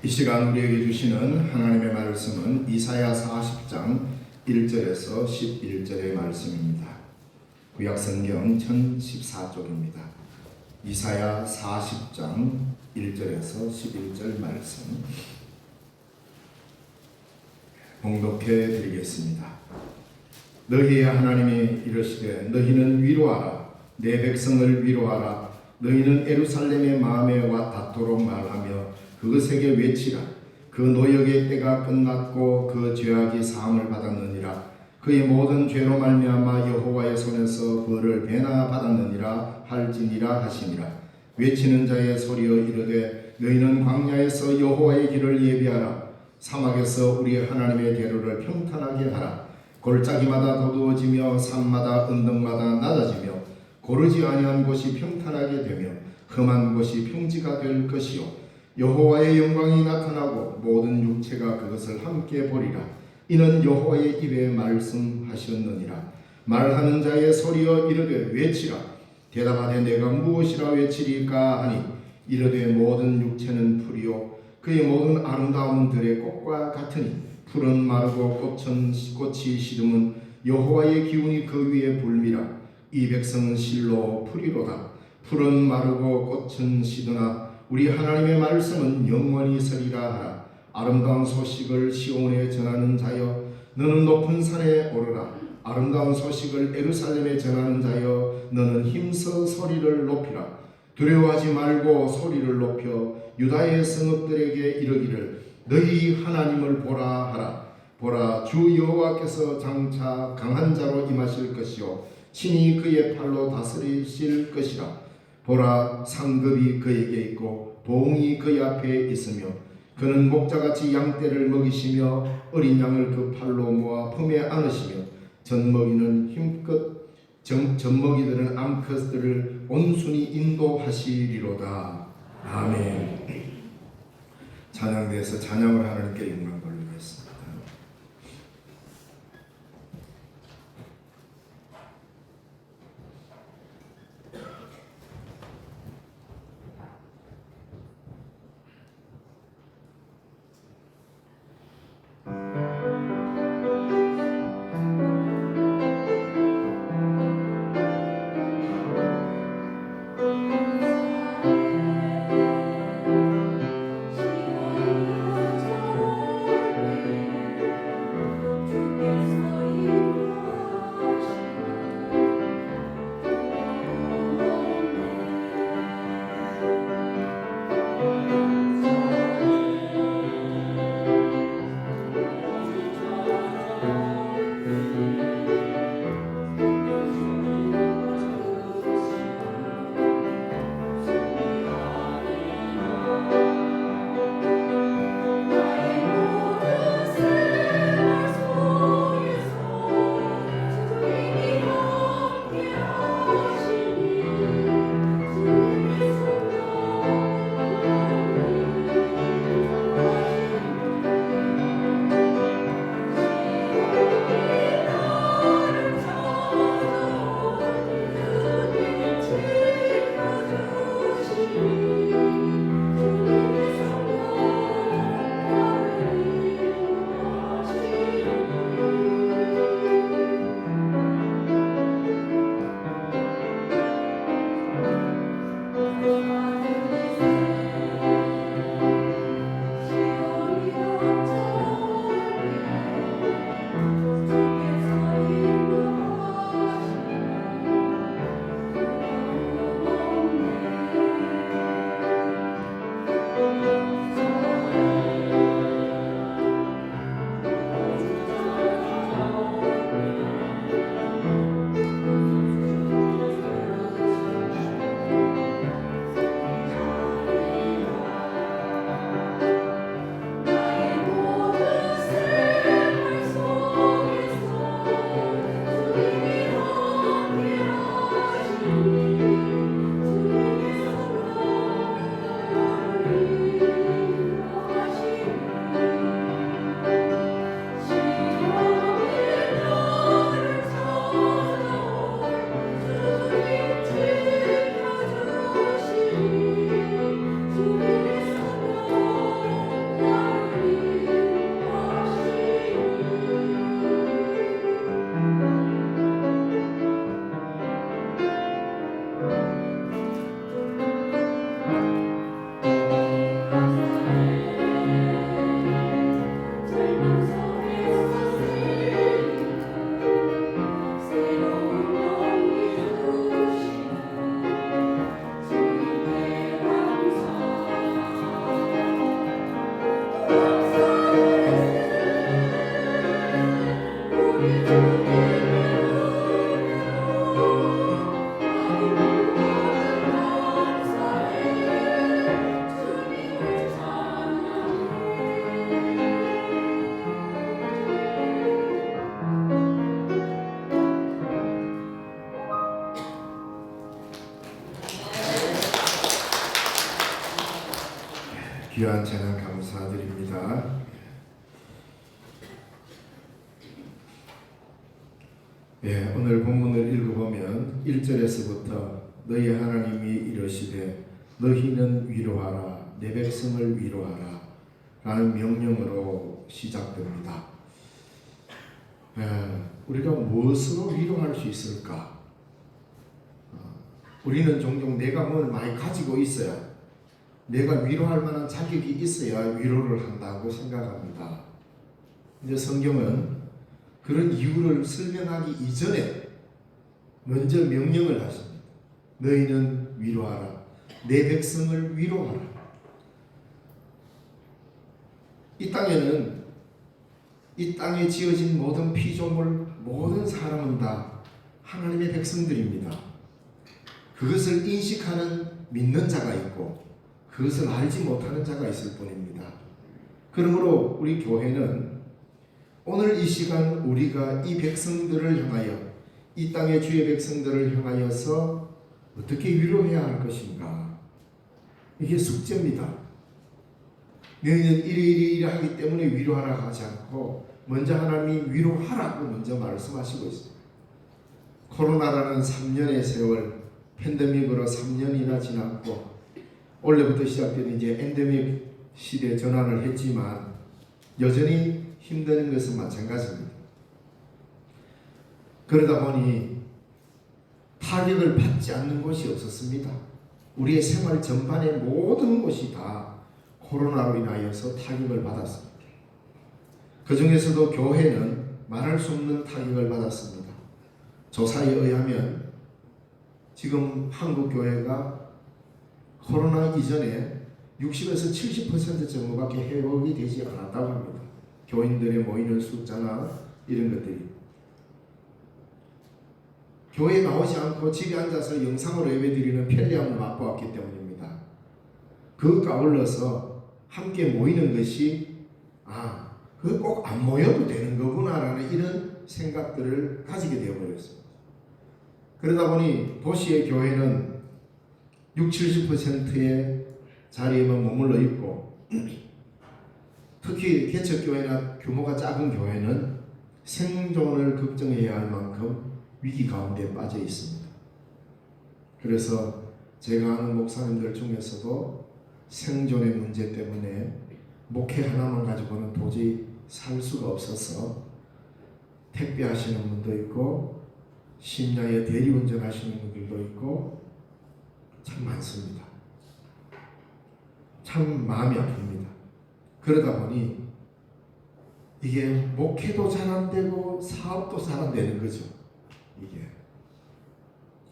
이 시간 우리에게 주시는 하나님의 말씀은 이사야 40장 1절에서 11절의 말씀입니다. 구약성경 1014쪽입니다. 이사야 40장 1절에서 11절 말씀 봉독해 드리겠습니다. 너희의 하나님이 이르시되 너희는 위로하라. 내 백성을 위로하라. 너희는 예루살렘의 마음에 와 닿도록 말하며 그것에게 외치라. 그 노역의 때가 끝났고 그 죄악이 사함을 받았느니라. 그의 모든 죄로 말미암아 여호와의 손에서 벌을 배나 받았느니라 할지니라 하시니라. 외치는 자의 소리여 이르되 너희는 광야에서 여호와의 길을 예비하라. 사막에서 우리 하나님의 대로를 평탄하게 하라. 골짜기마다 도두어지며 산마다 언덕마다 낮아지며 고르지 아니한 곳이 평탄하게 되며 험한 곳이 평지가 될 것이요 여호와의 영광이 나타나고 모든 육체가 그것을 함께 보리라. 이는 여호와의 입에 말씀하셨느니라. 말하는 자의 소리여 이르되 외치라. 대답하되 내가 무엇이라 외치리까 하니 이르되 모든 육체는 풀이요 그의 모든 아름다움은 들의 꽃과 같으니 풀은 마르고 꽃이 시듬은 여호와의 기운이 그 위에 불미라. 이 백성은 실로 풀이로다. 풀은 마르고 꽃은 시드나 우리 하나님의 말씀은 영원히 서리라 하라. 아름다운 소식을 시온에 전하는 자여 너는 높은 산에 오르라. 아름다운 소식을 예루살렘에 전하는 자여 너는 힘써 소리를 높이라. 두려워하지 말고 소리를 높여 유다의 성읍들에게 이르기를 너희 하나님을 보라 하라. 보라, 주 여호와께서 장차 강한 자로 임하실 것이요 친히 그의 팔로 다스리실 것이라. 보라, 상급이 그에게 있고 보응이 그의 앞에 있으며 그는 목자같이 양떼를 먹이시며 어린 양을 그 팔로 모아 품에 안으시며 젖먹이들은 암컷들을 온순히 인도하시리로다. 아멘. 찬양대에서 찬양을 하나님께 영광 돌리겠습니다. 귀한 찬양 감사드립니다. 오늘 본문을 읽어보면 1절에서부터 너희 하나님이 이르시되 너희는 위로하라 내 백성을 위로하라 라는 명령으로 시작됩니다. 우리가 무엇으로 위로할 수 있을까? 우리는 종종 내가 뭘 많이 가지고 있어야, 내가 위로할 만한 자격이 있어야 위로를 한다고 생각합니다. 근데 성경은 그런 이유를 설명하기 이전에 먼저 명령을 하십니다. 너희는 위로하라. 내 백성을 위로하라. 이 땅에는 이 땅에 지어진 모든 피조물, 모든 사람은 다 하나님의 백성들입니다. 그것을 인식하는 믿는 자가 있고 그것을 알지 못하는 자가 있을 뿐입니다. 그러므로 우리 교회는 오늘 이 시간 우리가 이 백성들을 향하여, 이 땅의 주의 백성들을 향하여서 어떻게 위로해야 할 것인가? 이게 숙제입니다. 너희는 이리 하기 때문에 위로하라 하지 않고 먼저 하나님이 위로하라고 먼저 말씀하시고 있습니다. 코로나라는 3년의 세월, 팬데믹으로 3년이나 지났고 올해부터 시작된 이제 엔데믹 시대 전환을 했지만 여전히 힘든 것은 마찬가지입니다. 그러다 보니 타격을 받지 않는 곳이 없었습니다. 우리의 생활 전반의 모든 곳이 다 코로나로 인하여서 타격을 받았습니다. 그 중에서도 교회는 말할 수 없는 타격을 받았습니다. 조사에 의하면 지금 한국 교회가 코로나 이전에 60에서 70% 정도밖에 회복이 되지 않았다고 합니다. 교인들의 모이는 숫자나 이런 것들이. 교회에 나오지 않고 집에 앉아서 영상으로 예배드리는 편리함을 맛보았기 때문입니다. 그것과 아울러서 함께 모이는 것이 그거 꼭 안 모여도 되는 거구나라는 이런 생각들을 가지게 되어버렸습니다. 그러다 보니 도시의 교회는 60-70%의 자리에만 머물러 있고 특히 개척교회나 규모가 작은 교회는 생존을 걱정해야 할 만큼 위기 가운데 빠져 있습니다. 그래서 제가 아는 목사님들 중에서도 생존의 문제 때문에 목회 하나만 가지고는 도저히 살 수가 없어서 택배하시는 분도 있고 심야에 대리운전 하시는 분들도 있고 참 많습니다. 참 마음이 아픕니다. 그러다 보니 이게 목회도 잘 안 되고 사업도 잘 안 되는 거죠. 이게.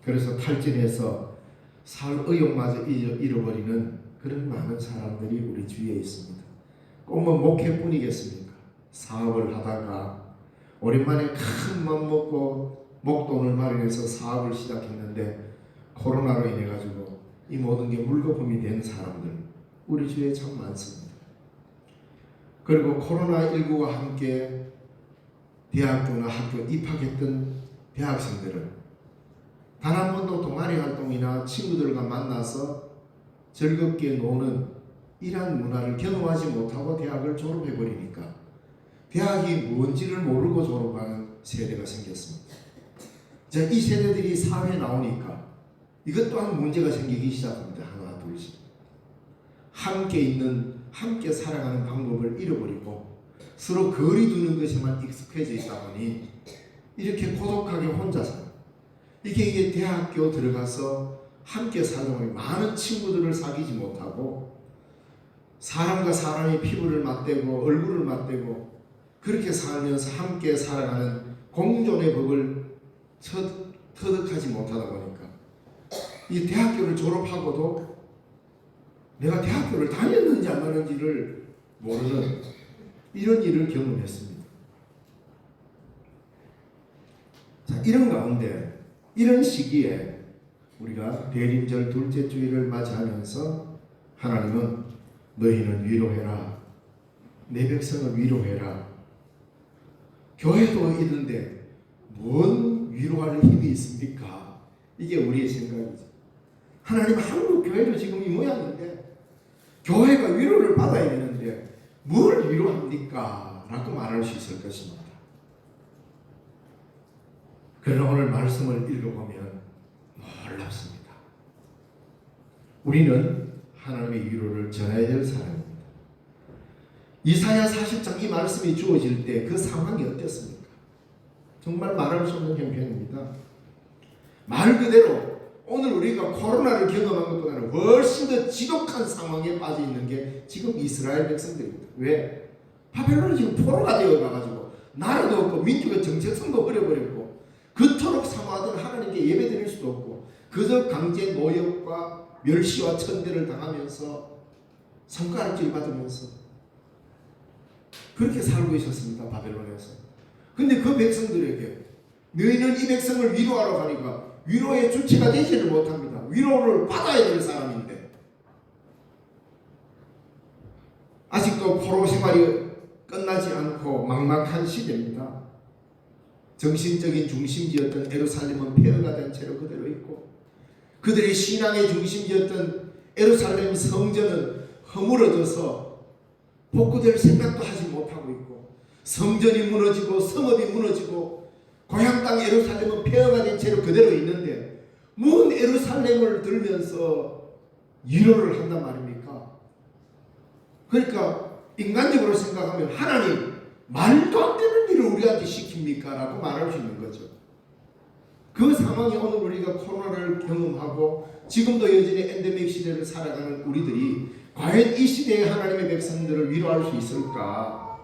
그래서 탈진해서 살 의욕마저 잃어버리는 그런 많은 사람들이 우리 주위에 있습니다. 꼭 뭐 목회뿐이겠습니까? 사업을 하다가 오랜만에 큰 맘 먹고 목돈을 마련해서 사업을 시작했는데 코로나로 인해 가지고 이 모든 게 물거품이 된 사람들 우리 주위에 참 많습니다. 그리고 코로나19와 함께 대학교나 학교 입학했던 대학생들은 단 한 번도 동아리 활동이나 친구들과 만나서 즐겁게 노는 이러한 문화를 경험하지 못하고 대학을 졸업해버리니까 대학이 뭔지를 모르고 졸업하는 세대가 생겼습니다. 자, 이 세대들이 사회에 나오니까 이것 또한 문제가 생기기 시작합니다. 하나 둘씩 함께 있는, 함께 살아가는 방법을 잃어버리고 서로 거리 두는 것에만 익숙해져 있다 보니 이렇게 고독하게 혼자 살아요. 이게 대학교 들어가서 함께 살다 보니 많은 친구들을 사귀지 못하고 사람과 사람이 피부를 맞대고 얼굴을 맞대고 그렇게 살면서 함께 살아가는 공존의 법을 터득하지 못하다 보니까 이 대학교를 졸업하고도 내가 대학교를 다녔는지 안 다녔는지를 모르는 이런 일을 경험했습니다. 자, 이런 가운데 이런 시기에 우리가 대림절 둘째 주일을 맞이하면서 하나님은 너희는 위로해라. 내 백성을 위로해라. 교회도 있는데 뭔 위로할 힘이 있습니까? 이게 우리의 생각이죠. 하나님 한국 교회도 지금 이 모양인데 교회가 위로를 받아야 되는데 뭘 위로합니까? 라고 말할 수 있을 것입니다. 그러나 오늘 말씀을 읽어보면 놀랍습니다. 우리는 하나님의 위로를 전해야 될 사람입니다. 이사야 40장 이 말씀이 주어질 때 그 상황이 어땠습니까? 정말 말할 수 없는 형편입니다. 말 그대로 오늘 우리가 코로나를 경험한 것보다는 훨씬 더 지독한 상황에 빠져 있는 게 지금 이스라엘 백성들입니다. 왜? 바벨론이 지금 포로가 되어가지고 나라도 없고 민족의 정체성도 버려버렸고 그토록 사모하던 하나님께 예배드릴 수도 없고 그저 강제 노역과 멸시와 천대를 당하면서 손가락질 받으면서 그렇게 살고 있었습니다. 바벨론에서. 근데 그 백성들에게 너희는 이 백성을 위로하러 가니까 위로의 주체가 되지를 못합니다. 위로를 받아야 될 사람인데 아직도 포로 생활이 끝나지 않고 막막한 시대입니다. 정신적인 중심지였던 예루살렘은 폐허가 된 채로 그대로 있고 그들의 신앙의 중심지였던 예루살렘 성전은 허물어져서 복구될 생각도 하지 못하고 있고 성전이 무너지고 성읍이 무너지고 고향 땅 예루살렘은 폐허가 된 채로 그대로 있는데 먼 예루살렘을 들면서 위로를 한단 말입니까? 그러니까 인간적으로 생각하면 하나님 말도 안 되는 일을 우리한테 시킵니까? 라고 말할 수 있는 거죠. 그 상황이 오늘 우리가 코로나를 경험하고 지금도 여전히 엔데믹 시대를 살아가는 우리들이 과연 이 시대의 하나님의 백성들을 위로할 수 있을까?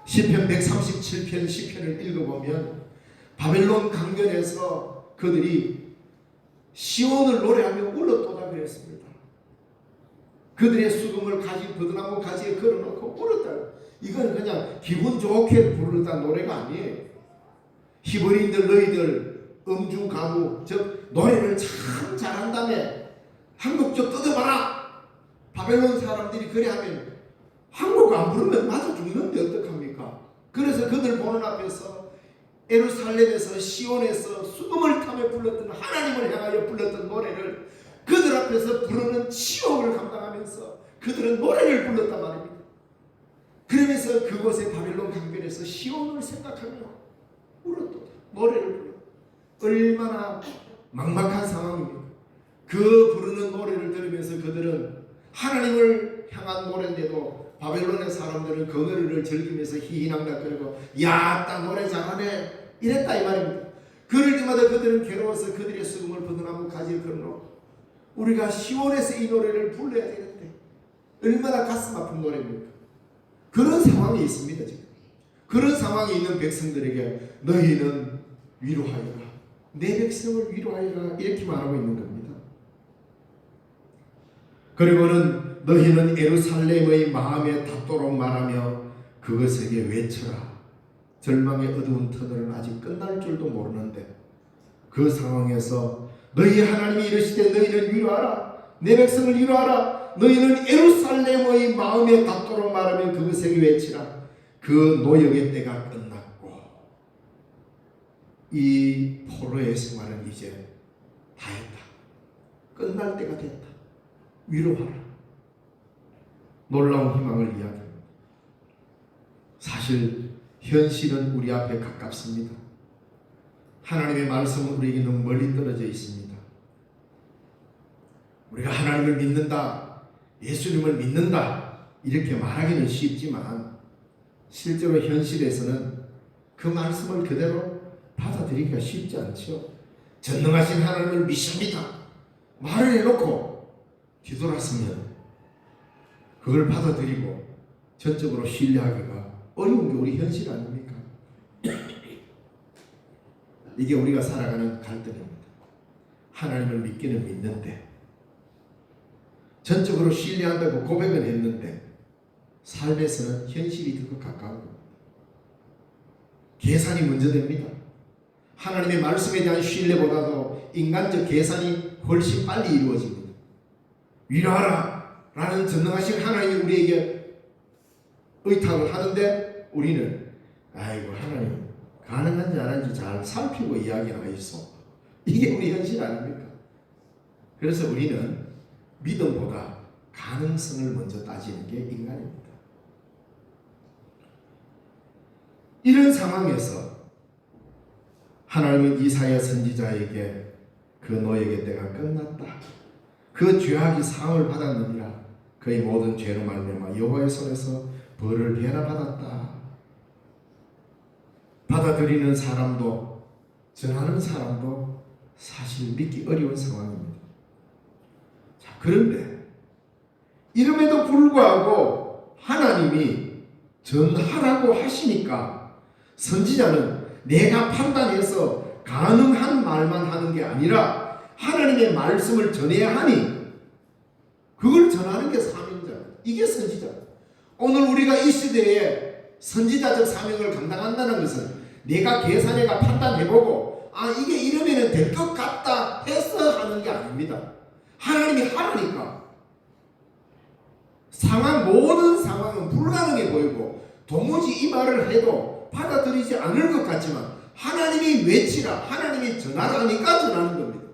시편 137편 시편을 읽어보면 바벨론 강변에서 그들이 시온을 노래하며 울었도다 그랬습니다. 그들의 수금을 가지 버드나무 가지에 걸어놓고 울었다. 이건 그냥 기분 좋게 부르다 노래가 아니에요. 히브리인들 너희들 음주 가무 즉 노래를 참 잘한다며 한국 좀 뜯어봐라. 바벨론 사람들이 그래 하면 한국 안 부르면 맞아 죽는데 어떡합니까? 그래서 그들 보는 앞에서 예루살렘에서 시온에서 수금을 타며 불렀던 하나님을 향하여 불렀던 노래를 그들 앞에서 부르는 치욕을 감당하면서 그들은 노래를 불렀단 말입니다. 그러면서 그곳의 바벨론 강변에서 시온을 생각하며 울었다. 노래를 불러. 얼마나 막막한 상황입니까? 그 부르는 노래를 들으면서 그들은 하나님을 향한 노래인데도 바벨론의 사람들은 그 노래를 즐기면서 희희낙낙거리고 야따 노래 잘하네 이랬다 이 말입니다. 그럴 때마다 그들은 괴로워서 그들의 수금을 버드나무 가지에 걸어놓고 우리가 시온에서 이 노래를 불러야 되는데 얼마나 가슴 아픈 노래입니까? 그런 상황이 있습니다. 지금 그런 상황이 있는 백성들에게 너희는 위로하여라, 내 백성을 위로하여라 이렇게 말하고 있는 겁니다. 그리고는 너희는 예루살렘의 마음에 닿도록 말하며 그것에게 외쳐라. 절망의 어두운 터널은 아직 끝날 줄도 모르는데 그 상황에서 너희 하나님이 이르시되 너희는 위로하라, 내 백성을 위로하라. 너희는 예루살렘의 마음에 닿도록 말하며 그것에게 외치라. 그 노역의 때가 끝났고 이 포로의 생활은 이제 다 했다. 끝날 때가 됐다. 위로하라. 놀라운 희망을 이야기합니다. 사실 현실은 우리 앞에 가깝습니다. 하나님의 말씀은 우리에게 너무 멀리 떨어져 있습니다. 우리가 하나님을 믿는다, 예수님을 믿는다 이렇게 말하기는 쉽지만 실제로 현실에서는 그 말씀을 그대로 받아들이기가 쉽지 않죠. 전능하신 하나님을 믿습니다 말을 해놓고 뒤돌았으면 그걸 받아들이고 전적으로 신뢰하기가 어려운 게 우리 현실 아닙니까? 이게 우리가 살아가는 갈등입니다. 하나님을 믿기는 믿는데 전적으로 신뢰한다고 고백은 했는데 삶에서는 현실이 더 가까워 계산이 먼저 됩니다. 하나님의 말씀에 대한 신뢰보다도 인간적 계산이 훨씬 빨리 이루어집니다. 위로하라 라는 전능하신 하나님이 우리에게 의탁을 하는데 우리는 아이고 하나님 가능한지 안 하는지 잘 살피고 이야기하겠소. 이게 우리 현실 아닙니까? 그래서 우리는 믿음보다 가능성을 먼저 따지는 게 인간입니다. 이런 상황에서 하나님은 이사야 선지자에게 그 너에게 때가 끝났다. 그 죄악이 사함을 받았느니라. 그의 모든 죄로 말미암아 여호와의 손에서 벌을 배나 받았다. 받아들이는 사람도 전하는 사람도 사실 믿기 어려운 상황입니다. 자, 그런데 이름에도 불구하고 하나님이 전하라고 하시니까 선지자는 내가 판단해서 가능한 말만 하는 게 아니라 하나님의 말씀을 전해야 하니 그걸 전하는 게 사명자. 이게 선지자. 오늘 우리가 이 시대에 선지자적 사명을 감당한다는 것은 내가 계산해가 판단해보고 이게 이러면 될 것 같다 해서 하는 게 아닙니다. 하나님이 하라니까. 모든 상황은 불가능해 보이고 도무지 이 말을 해도 받아들이지 않을 것 같지만 하나님이 외치라, 하나님이 전하라 하니까 전하는 겁니다.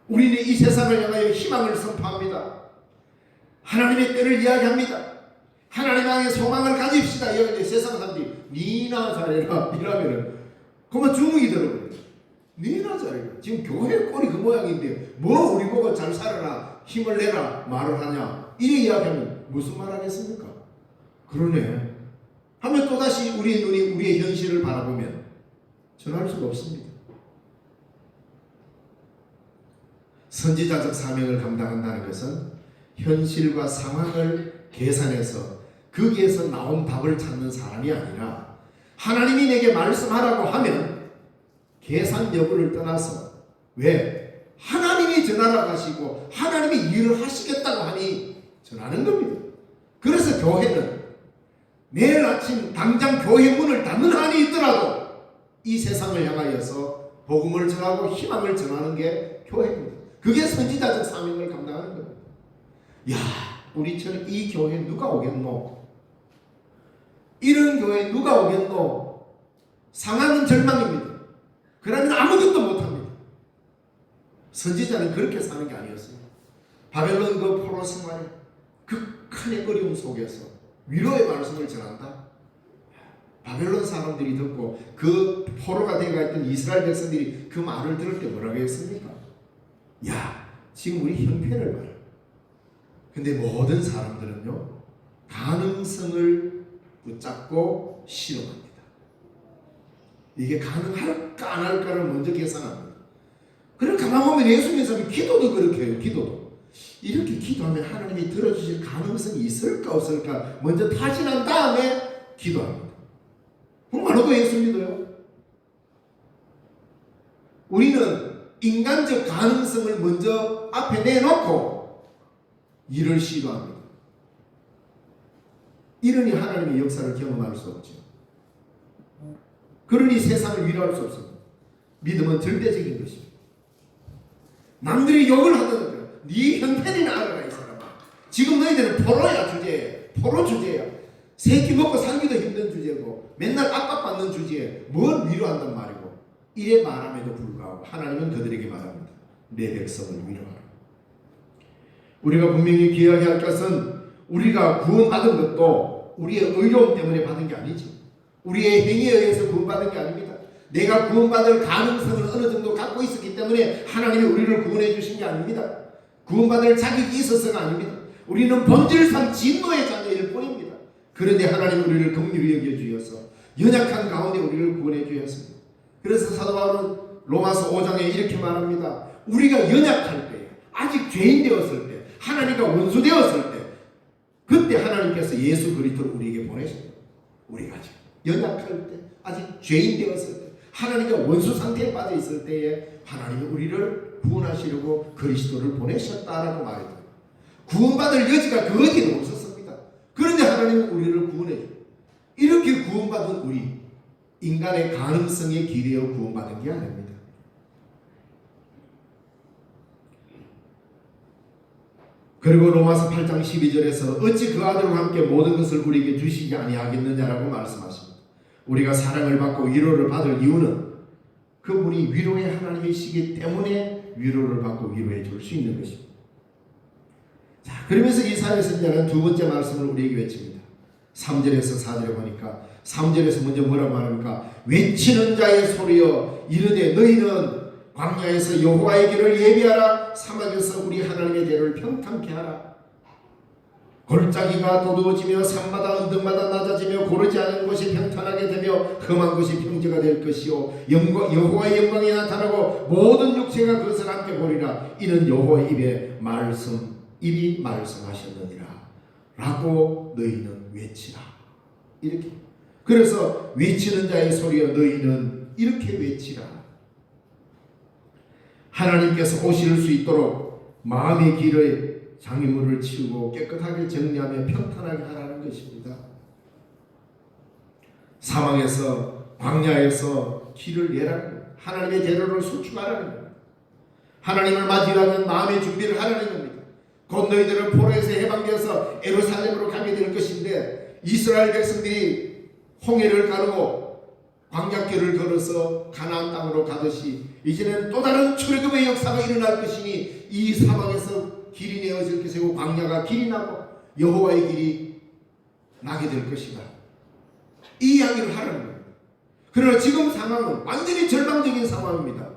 우리는 이 세상을 향하여 희망을 선포합니다. 하나님의 때를 이야기합니다. 하나님 향해 소망을 가집시다. 이야기하는데 세상 사람들이 니나 잘해라 이러면은 그만 주눅이 들어버려요. 니나 잘해라. 지금 교회 꼴이 그 모양인데 뭐 우리 보고 잘 살아라 힘을 내라 말을 하냐 이래 이야기하면 무슨 말 하겠습니까? 그러네 하면 또다시 우리의 눈이 우리의 현실을 바라보면 전할 수가 없습니다. 선지자적 사명을 감당한다는 것은 현실과 상황을 계산해서 거기에서 나온 답을 찾는 사람이 아니라 하나님이 내게 말씀하라고 하면 계산 여부를 떠나서 왜? 하나님이 전하라고 하시고 하나님이 일을 하시겠다고 하니 전하는 겁니다. 그래서 교회는 내일 아침 당장 교회 문을 닫는 한이 있더라도 이 세상을 향하여서 복음을 전하고 희망을 전하는 게 교회입니다. 그게 선지자적 사명을 감당하는 겁니다. 야, 우리처럼 이 교회 누가 오겠노? 이런 교회 누가 오겠노? 상황은 절망입니다. 그러면 아무것도 못합니다. 선지자는 그렇게 사는 게 아니었습니다. 바벨론 그 포로 생활에 극한의 어려움 속에서 위로의 말씀을 전한다. 바벨론 사람들이 듣고 그 포로가 되어가 있던 이스라엘 백성들이 그 말을 들을 때 뭐라고 했습니까? 야, 지금 우리 형편을 봐라. 근데 모든 사람들은요 가능성을 붙잡고 실험합니다. 이게 가능할까 안 할까를 먼저 계산합니다. 그럼 가만 보면 예수님께서 기도도 그렇게 해요. 기도도 이렇게 기도하면 하나님이 들어주실 가능성이 있을까 없을까 먼저 타진한 다음에 기도합니다. 그럼 예수 믿어요? 우리는 인간적 가능성을 먼저 앞에 내놓고 일을 시도합니다. 이러니 하나님의 역사를 경험할 수 없죠. 그러니 세상을 위로할 수 없습니다. 믿음은 절대적인 것입니다. 남들이 욕을 하더라도 네 형편이나 알아라 이 사람아. 지금 너희들은 포로야 주제에. 포로 주제야. 새끼 먹고 살기도 힘든 주제고 맨날 압박받는 주제에 뭘 위로한단 말이고 이래 말함에도 불구하고 하나님은 그들에게 말합니다. 내 백성을 위로하라. 우리가 분명히 기억해야 할 것은 우리가 구원받은 것도 우리의 의로움 때문에 받은 게 아니지. 우리의 행위에 의해서 구원받은 게 아닙니다. 내가 구원받을 가능성을 어느 정도 갖고 있었기 때문에 하나님이 우리를 구원해 주신 게 아닙니다. 구원받을 자격이 있어서가 아닙니다. 우리는 본질상 진노의 자녀일 뿐입니다. 그런데 하나님은 우리를 긍휼히 여겨주셔서 연약한 가운데 우리를 구원해 주셨습니다. 그래서 사도 바울은 로마서 5장에 이렇게 말합니다. 우리가 연약할 때, 아직 죄인 되었을 때, 하나님과 원수 되었을 때, 그때 하나님께서 예수 그리스도를 우리에게 보내십니다. 우리가 아직 연약할 때, 아직 죄인 되었을 때, 하나님과 원수 상태에 빠져 있을 때에 하나님이 우리를 구원하시려고 그리스도를 보내셨다라고 말해요. 구원받을 여지가 그 어디도 없었습니다. 그런데 하나님은 우리를 구원해요. 이렇게 구원받은 우리, 인간의 가능성에 기대어 구원받은 게 아닙니다. 그리고 로마서 8장 12절에서 어찌 그 아들과 함께 모든 것을 우리에게 주시지 아니하겠느냐라고 말씀하십니다. 우리가 사랑을 받고 위로를 받을 이유는 그분이 위로의 하나님이시기 때문에 위로를 받고 위로해 줄 수 있는 것입니다. 자, 그러면서 이사야 선지자는 두 번째 말씀을 우리에게 외칩니다. 3절에서 4절에 보니까 3절에서 먼저 뭐라고 말합니까? 외치는 자의 소리여 이르되 너희는 광야에서 여호와의 길을 예비하라. 사막에서 우리 하나님의 대로를 평탄케 하라. 골짜기가 도두어지며 산마다 언덕마다 낮아지며 고르지 않은 곳이 평탄하게 되며 험한 곳이 평지가 될 것이요 여호와의 영광이 나타나고 모든 육체가 그것을 함께 보리라. 이는 여호와의 입이 말씀하셨느니라 라고 너희는 외치라. 이렇게. 그래서 외치는 자의 소리여 너희는 이렇게 외치라. 하나님께서 오실 수 있도록 마음의 길에 장애물을 치우고 깨끗하게 정리하며 평탄하게 하라는 것입니다. 사막에서 광야에서 길을 내라는 거예요. 하나님의 대로를 수축하라는 거예요. 하나님을 맞이하는 마음의 준비를 하라는 겁니다. 곧 너희들은 포로에서 해방되어서 예루살렘으로 가게 될 것인데 이스라엘 백성들이 홍해를 가르고 광야길을 걸어서 가나안 땅으로 가듯이 이제는 또 다른 출애굽의 역사가 일어날 것이니 이 사막에서 길이 내어질 것이고 광야가 길이 나고 여호와의 길이 나게 될 것이다. 이 이야기를 하라는 거예요. 그러나 지금 상황은 완전히 절망적인 상황입니다.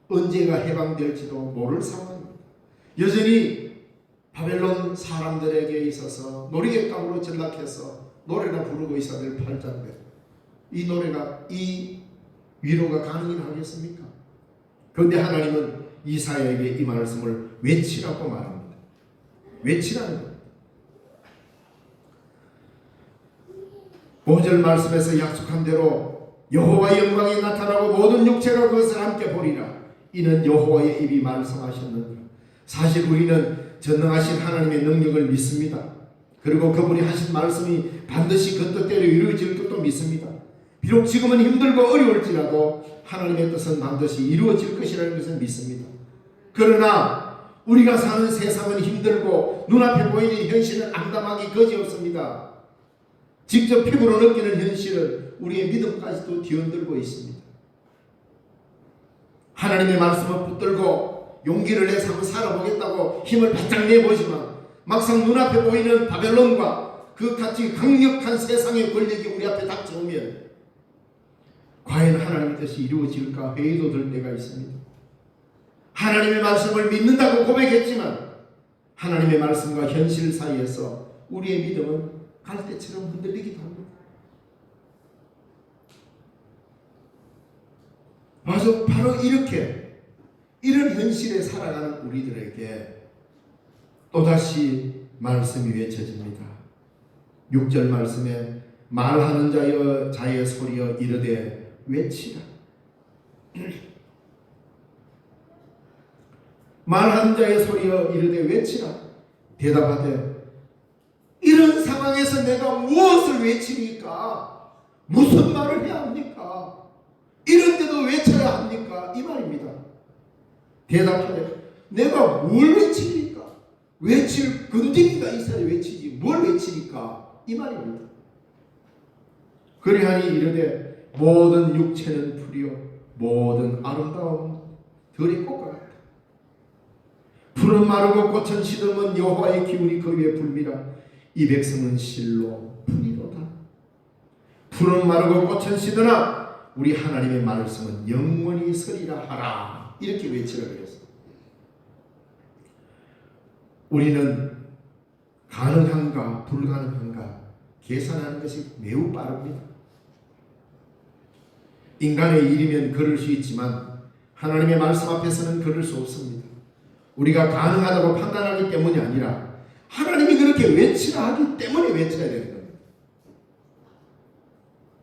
언제가 해방될지도 모를 상황입니다. 여전히 바벨론 사람들에게 있어서 놀이객감으로 전락해서 노래나 부르고 있어야 될 8장대. 이 노래가 이 위로가 가능이나 하겠습니까? 그런데 하나님은 이사야에게 이 말씀을 외치라고 말합니다. 외치라는 겁니다. 5절 말씀에서 약속한 대로 여호와의 영광이 나타나고 모든 육체가 그것을 함께 보리라. 이는 여호와의 입이 말씀하셨느니라. 사실 우리는 전능하신 하나님의 능력을 믿습니다. 그리고 그분이 하신 말씀이 반드시 그 뜻대로 이루어질 것도 믿습니다. 비록 지금은 힘들고 어려울지라도 하나님의 뜻은 반드시 이루어질 것이라는 것을 믿습니다. 그러나 우리가 사는 세상은 힘들고 눈앞에 보이는 현실은 암담하기 거지없습니다. 직접 피부로 느끼는 현실은 우리의 믿음까지도 뒤흔들고 있습니다. 하나님의 말씀을 붙들고 용기를 내서 한번 살아보겠다고 힘을 바짝 내보지만 막상 눈앞에 보이는 바벨론과 그 같이 강력한 세상의 권력이 우리 앞에 닥쳐오면 과연 하나님의 뜻이 이루어질까 회의도 들 때가 있습니다. 하나님의 말씀을 믿는다고 고백했지만 하나님의 말씀과 현실 사이에서 우리의 믿음은 갈대처럼 흔들리기도 합니다. 바로 이렇게 이런 현실에 살아가는 우리들에게 또다시 말씀이 외쳐집니다. 6절 말씀에 말하는 자의 소리여 이르되 외치라. 말하는 자의 소리여 이르되 외치라. 대답하되 이런 상황에서 내가 무엇을 외치니까? 무슨 말을 해야 합니까? 이런데도 외쳐야 합니까? 이 말입니다. 대답하되 내가 뭘 외치니까? 외칠 근거가 있어야 외치지 뭘 외치니까? 이 말입니다. 그리하니 이르되 모든 육체는 풀이요 모든 아름다움 들이 꽃과 같다. 풀은 마르고 꽃은 시들면 여호와의 기운이 그 위에 불미라. 이 백성은 실로 풀이로다. 풀은 마르고 꽃은 시드나 우리 하나님의 말씀은 영원히 서리라 하라. 이렇게 외치라 그랬습니다. 우리는 가능한가 불가능한가 계산하는 것이 매우 빠릅니다. 인간의 일이면 그럴 수 있지만 하나님의 말씀 앞에서는 그럴 수 없습니다. 우리가 가능하다고 판단하기 때문이 아니라 하나님이 그렇게 외치라 하기 때문에 외쳐야 되는 겁니다.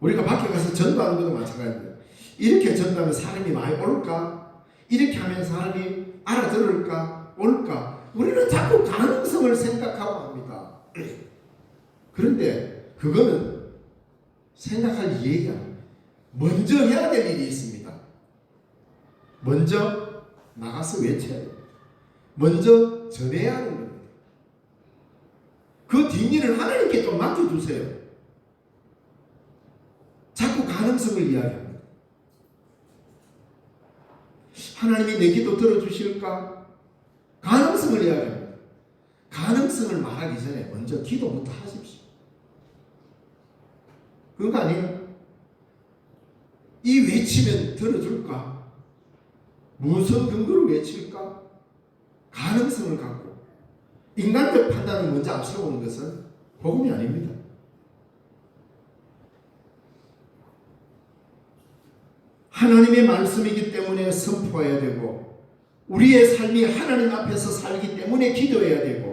우리가 밖에 가서 전도하는 것도 마찬가지입니다. 이렇게 전도하면 사람이 많이 올까? 이렇게 하면 사람이 알아들을까? 올까? 우리는 자꾸 가능성을 생각하고 합니다. 그런데 그거는 생각할 얘기가 먼저 해야 될 일이 있습니다. 먼저 나가서 외쳐야 돼요. 먼저 전해야 하는 겁니다. 그 뒷일을 하나님께 좀 맡겨주세요. 자꾸 가능성을 이야기합니다. 하나님이 내 기도 들어주실까? 가능성을 이야기합니다. 가능성을 말하기 전에 먼저 기도부터 하십시오. 그런 거 아니에요? 이 외치면 들어줄까? 무슨 근거로 외칠까? 가능성을 갖고 인간적 판단을 먼저 앞세우는 것은 복음이 아닙니다. 하나님의 말씀이기 때문에 선포해야 되고 우리의 삶이 하나님 앞에서 살기 때문에 기도해야 되고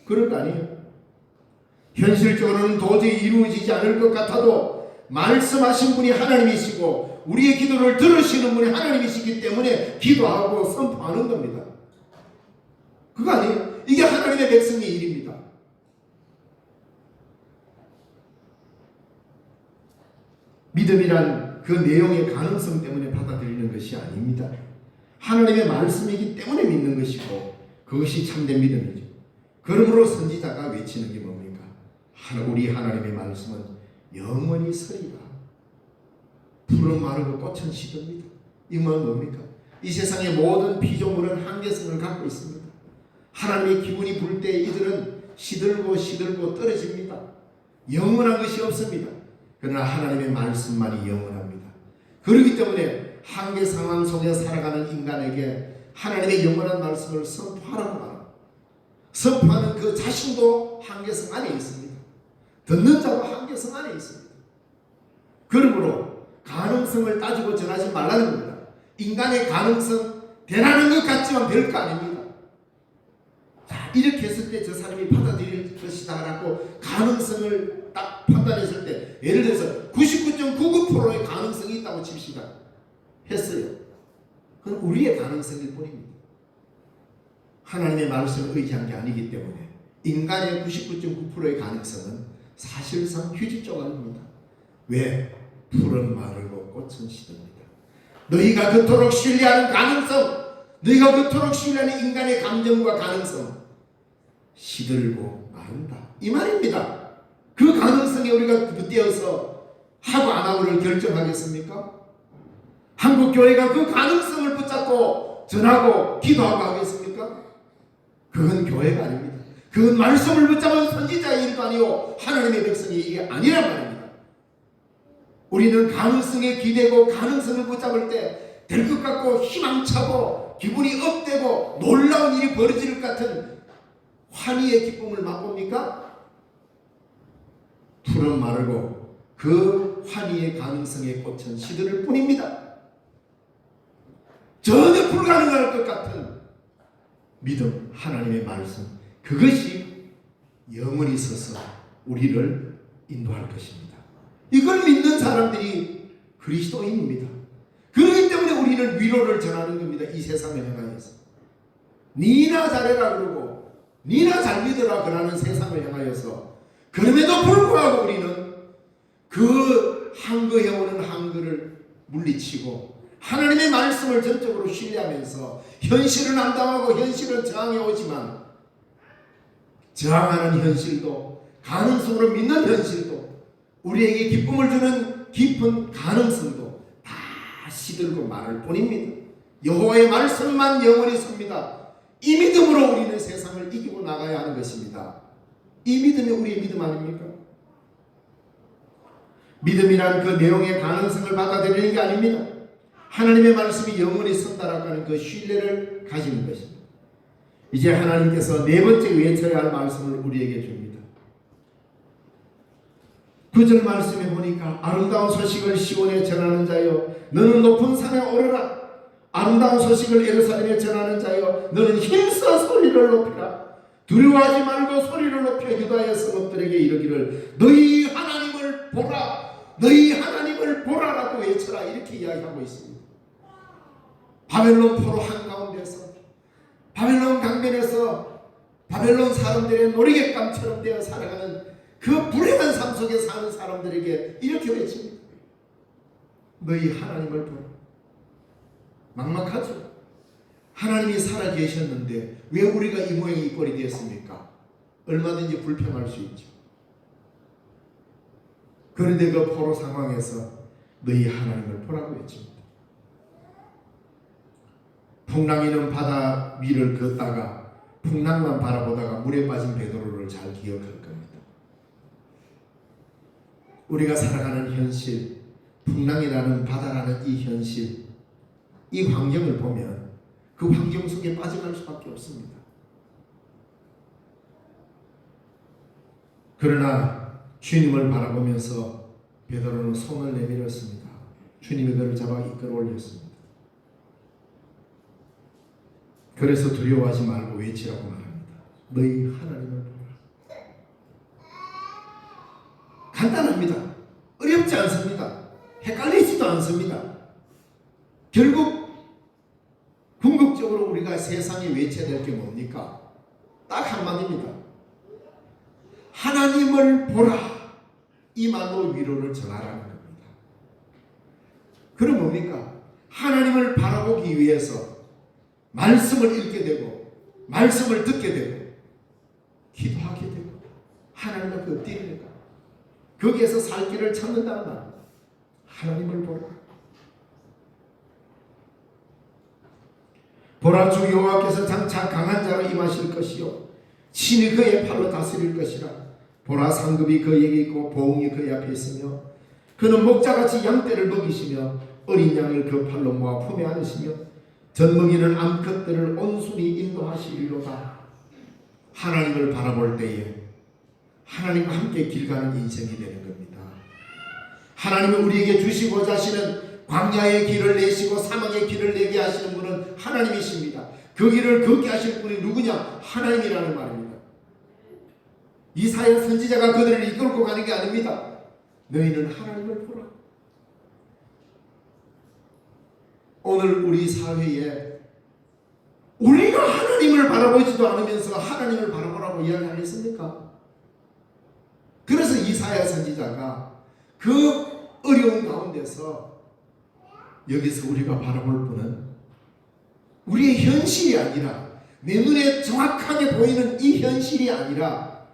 그럴 거 아니에요. 현실적으로는 도저히 이루어지지 않을 것 같아도 말씀하신 분이 하나님이시고 우리의 기도를 들으시는 분이 하나님이시기 때문에 기도하고 선포하는 겁니다. 그거 아니에요. 이게 하나님의 백성의 일입니다. 믿음이란 그 내용의 가능성 때문에 받아들이는 것이 아닙니다. 하나님의 말씀이기 때문에 믿는 것이고 그것이 참된 믿음이죠. 그러므로 선지자가 외치는 게 뭡니까? 우리 하나님의 말씀은 영원히 서리라. 푸른 마르고 꽃은 시듭니다. 이 말은 뭡니까? 이 세상의 모든 피조물은 한계성을 갖고 있습니다. 하나님의 기운이 불 때 이들은 시들고 떨어집니다. 영원한 것이 없습니다. 그러나 하나님의 말씀만이 영원합니다. 그렇기 때문에 한계 상황 속에 살아가는 인간에게 하나님의 영원한 말씀을 선포하라고 말합니다. 선포하는 그 자신도 한계성 안에 있습니다. 듣는 자도 한계성 안에 있습니다. 그러므로 가능성을 따지고 전하지 말라는 겁니다. 인간의 가능성 대단한 것 같지만 별거 아닙니다. 자, 이렇게 했을 때 저 사람이 받아들일 것이다 라고 가능성을 딱 판단했을 때 예를 들어서 99.99%의 가능성이 있다고 칩시다. 했어요. 그건 우리의 가능성일 뿐입니다. 하나님의 말씀을 의지한 게 아니기 때문에 인간의 99.9%의 가능성은 사실상 휴지쪽 아닙니다. 왜? 푸른 마르고 꽃은 시듭니다. 너희가 그토록 신뢰하는 가능성, 너희가 그토록 신뢰하는 인간의 감정과 가능성 시들고 마른다 이 말입니다. 그 가능성에 우리가 그때여서 하고 안 하고를 결정하겠습니까? 한국교회가 그 가능성을 붙잡고 전하고 기도하고 하겠습니까? 그건 교회가 아닙니다. 그건 말씀을 붙잡은 선지자의 일도 아니고 하나님의 백성의 일이 아니란 말입니다. 우리는 가능성에 기대고 가능성을 붙잡을 때 될 것 같고 희망차고 기분이 업되고 놀라운 일이 벌어질 것 같은 환희의 기쁨을 맛봅니까? 푸른 마르고 그 환희의 가능성의 꽃은 시들을 뿐입니다. 전혀 불가능할 것 같은 믿음, 하나님의 말씀, 그것이 영원히 서서 우리를 인도할 것입니다. 이걸 믿는 사람들이 그리스도인입니다. 그렇기 때문에 우리는 위로를 전하는 겁니다. 이 세상을 향하여서 니나 잘해라 그러고 니나 잘 믿어라 그러는 세상을 향하여서 그럼에도 불구하고 우리는 그 항거해오는 항거를 물리치고 하나님의 말씀을 전적으로 신뢰하면서 현실은 암담하고 현실은 저항해오지만 저항하는 현실도 가능성으로 믿는 현실도 우리에게 기쁨을 주는 깊은 가능성도 다 시들고 말할 뿐입니다. 여호와의 말씀만 영원히 섭니다. 이 믿음으로 우리는 세상을 이기고 나가야 하는 것입니다. 이 믿음이 우리의 믿음 아닙니까? 믿음이란 그 내용의 가능성을 받아들이는 게 아닙니다. 하나님의 말씀이 영원히 선다라고 하는 그 신뢰를 가지는 것입니다. 이제 하나님께서 네 번째 외쳐야 할 말씀을 우리에게 줍니다. 9절 말씀에 보니까 아름다운 소식을 시온에 전하는 자여 너는 높은 산에 오르라. 아름다운 소식을 예루살렘에 전하는 자여 너는 힘써 소리를 높이라. 두려워하지 말고 소리를 높여 유다의 성읍들에게 이르기를 너희 하나님을 보라. 너희 하나님을 보라라고 외쳐라. 이렇게 이야기하고 있습니다. 바벨론 포로 한가운데서 바벨론 강변에서 바벨론 사람들의 놀이객감처럼 되어 살아가는 그 불행한 삶 속에 사는 사람들에게 이렇게 외칩니다. 너희 하나님을 보라. 막막하죠. 하나님이 살아 계셨는데 왜 우리가 이 모양이 이 꼴이 되었습니까? 얼마든지 불평할 수 있죠. 그런데 그 포로 상황에서 너희 하나님을 보라고 외칩니다. 풍랑이는 바다 위를 걷다가 풍랑만 바라보다가 물에 빠진 베드로를 잘 기억할 겁니다. 우리가 살아가는 현실, 풍랑이라는 바다라는 이 현실, 이 환경을 보면 그 환경 속에 빠져갈 수밖에 없습니다. 그러나 주님을 바라보면서 베드로는 손을 내밀었습니다. 주님이 그를 잡아 이끌어 올렸습니다. 그래서 두려워하지 말고 외치라고 말합니다. 너희 하나님을 보라. 간단합니다. 어렵지 않습니다. 헷갈리지도 않습니다. 결국 궁극적으로 우리가 세상에 외쳐야 될 게 뭡니까? 딱 한마디입니다. 하나님을 보라. 이 말로 위로를 전하라는 겁니다. 그럼 뭡니까? 하나님을 바라보기 위해서 말씀을 읽게 되고 말씀을 듣게 되고 기도하게 되고 하나님 앞에 엎드리니까 거기에서 살 길을 찾는다는 말. 하나님을 보라. 보라, 주 여호와께서 장차 강한 자로 임하실 것이요 친히 그의 팔로 다스릴 것이라. 보라, 상급이 그에게 있고 보응이 그의 앞에 있으며 그는 목자같이 양떼를 먹이시며 어린 양을 그 팔로 모아 품에 안으시며 젖먹이는 암컷들을 온순히 인도하시리로다. 하나님을 바라볼 때에 하나님과 함께 길 가는 인생이 되는 겁니다. 하나님은 우리에게 주시고자 하시는 광야의 길을 내시고 사막의 길을 내게 하시는 분은 하나님이십니다. 그 길을 걷게 하실 분이 누구냐? 하나님이라는 말입니다. 이사야 선지자가 그들을 이끌고 가는 게 아닙니다. 너희는 하나님을 보라. 오늘 우리 사회에 우리가 하나님을 바라보지도 않으면서 하나님을 바라보라고 이야기를 했습니까? 그래서 이사야 선지자가 그 어려운 가운데서 여기서 우리가 바라볼 분은 우리의 현실이 아니라 내 눈에 정확하게 보이는 이 현실이 아니라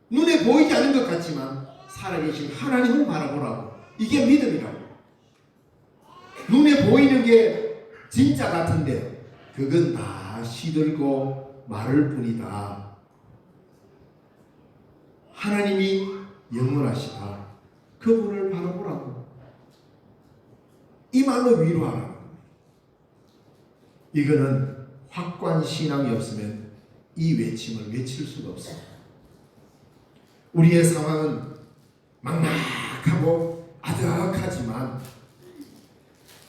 눈에 보이지 않는 것 같지만 살아계신 하나님을 바라보라고. 이게 믿음이라고. 눈에 보이는 게 진짜 같은데 그건 다 시들고 마를 뿐이다. 하나님이 영원하시다. 그분을 바라보라고. 이 말로 위로하라는 겁니다. 이거는 확고한 신앙이 없으면 이 외침을 외칠 수가 없습니다. 우리의 상황은 막막하고 아득하지만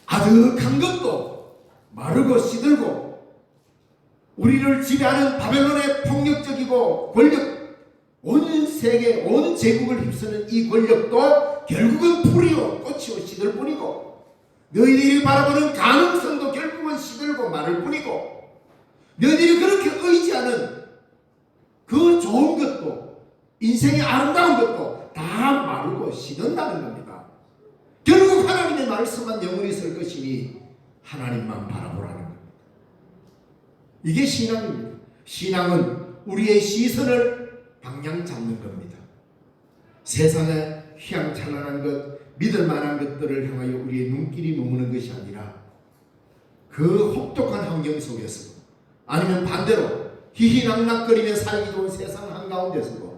아득한 것도 마르고 시들고 우리를 지배하는 바벨론의 폭력적이고 권력, 온 세계, 온 제국을 휩쓰는 이 권력도 결국은 풀이요 꽃이요 시들 뿐이고 너희들이 바라보는 가능성도 결국은 시들고 마를 뿐이고 너희들이 그렇게 의지하는 그 좋은 것도 인생의 아름다운 것도 다 마르고 시든다는 겁니다. 결국 하나님의 말씀만 영원히 설 것이니 하나님만 바라보라는 겁니다. 이게 신앙입니다. 신앙은 우리의 시선을 방향 잡는 겁니다. 세상에 휘황찬란한 것, 믿을 만한 것들을 향하여 우리의 눈길이 머무는 것이 아니라 그 혹독한 환경 속에서 아니면 반대로 희희낙낙거리며 살기 좋은 세상 한가운데서도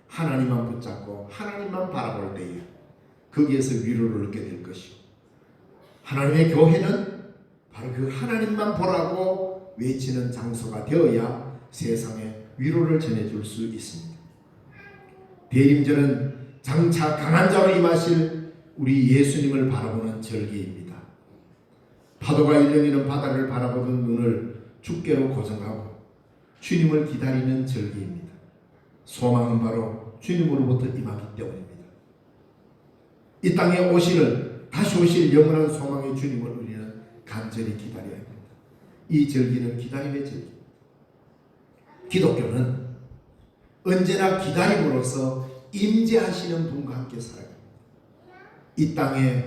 하나님만 붙잡고 하나님만 바라볼 때에 거기에서 위로를 얻게 될 것이고 하나님의 교회는 바로 그 하나님만 보라고 외치는 장소가 되어야 세상에 위로를 전해줄 수 있습니다. 대림절은 장차 강한 자로 임하실 우리 예수님을 바라보는 절기입니다. 파도가 일렁이는 바다를 바라보던 눈을 주께로 고정하고 주님을 기다리는 절기입니다. 소망은 바로 주님으로부터 임하기 때문입니다. 이 땅에 오시는 다시 오실 영원한 소망의 주님을 우리는 간절히 기다려야 합니다. 이 절기는 기다림의 절기. 기독교는 언제나 기다림으로써 임재하시는 분과 함께 살아갑니다. 이 땅에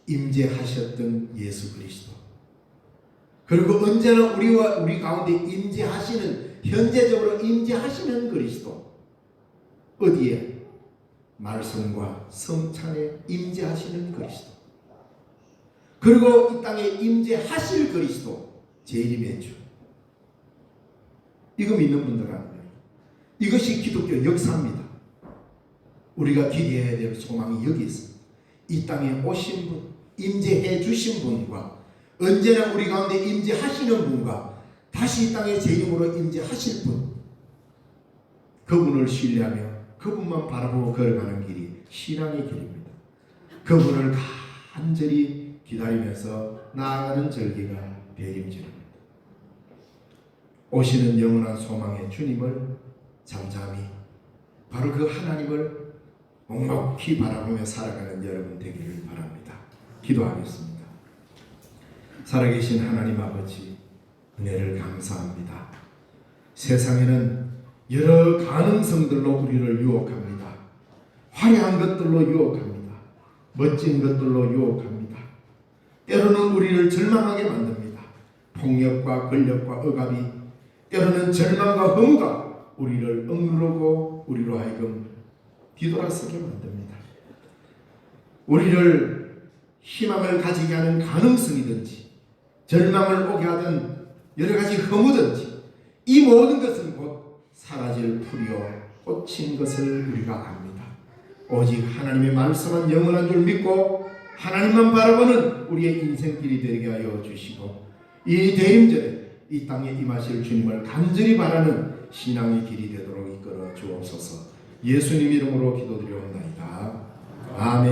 임재하셨던 예수 그리스도, 그리고 언제나 우리 가운데 임재하시는, 현재적으로 임재하시는 그리스도, 어디에? 말씀과 성찬에 임재하시는 그리스도, 그리고 이 땅에 임재하실 그리스도, 재림의 주. 이거 믿는 분들 아니에요. 이것이 기독교 역사입니다. 우리가 기대해야 될 소망이 여기 있습니다. 이 땅에 오신 분, 임재해 주신 분과 언제나 우리 가운데 임재하시는 분과 다시 이 땅에 제 이름으로 임재하실 분, 그분을 신뢰하며 그분만 바라보고 걸어가는 길이 신앙의 길입니다. 그분을 간절히 기다리면서 나아가는 절기가 대림절입니다. 오시는 영원한 소망의 주님을 잠잠히 바로 그 하나님을 묵묵히 바라보며 살아가는 여러분 되기를 바랍니다. 기도하겠습니다. 살아계신 하나님 아버지, 은혜를 감사합니다. 세상에는 여러 가능성들로 우리를 유혹합니다. 화려한 것들로 유혹합니다. 멋진 것들로 유혹합니다. 때로는 우리를 절망하게 만듭니다. 폭력과 권력과 억압이, 때로는 절망과 허무가 우리를 억누르고 우리로 하여금 뒤돌아서게 만듭니다. 우리를 희망을 가지게 하는 가능성이든지 절망을 오게 하던 여러 가지 허무든지 이 모든 것은 곧 사라질 풀이요 꽃인 것을 우리가 압니다. 오직 하나님의 말씀은 영원한 줄 믿고 하나님만 바라보는 우리의 인생길이 되게 하여 주시고 이 대림절에 이 땅에 임하실 주님을 간절히 바라는 신앙의 길이 되도록 이끌어 주옵소서. 예수님 이름으로 기도드려옵나이다. 아멘.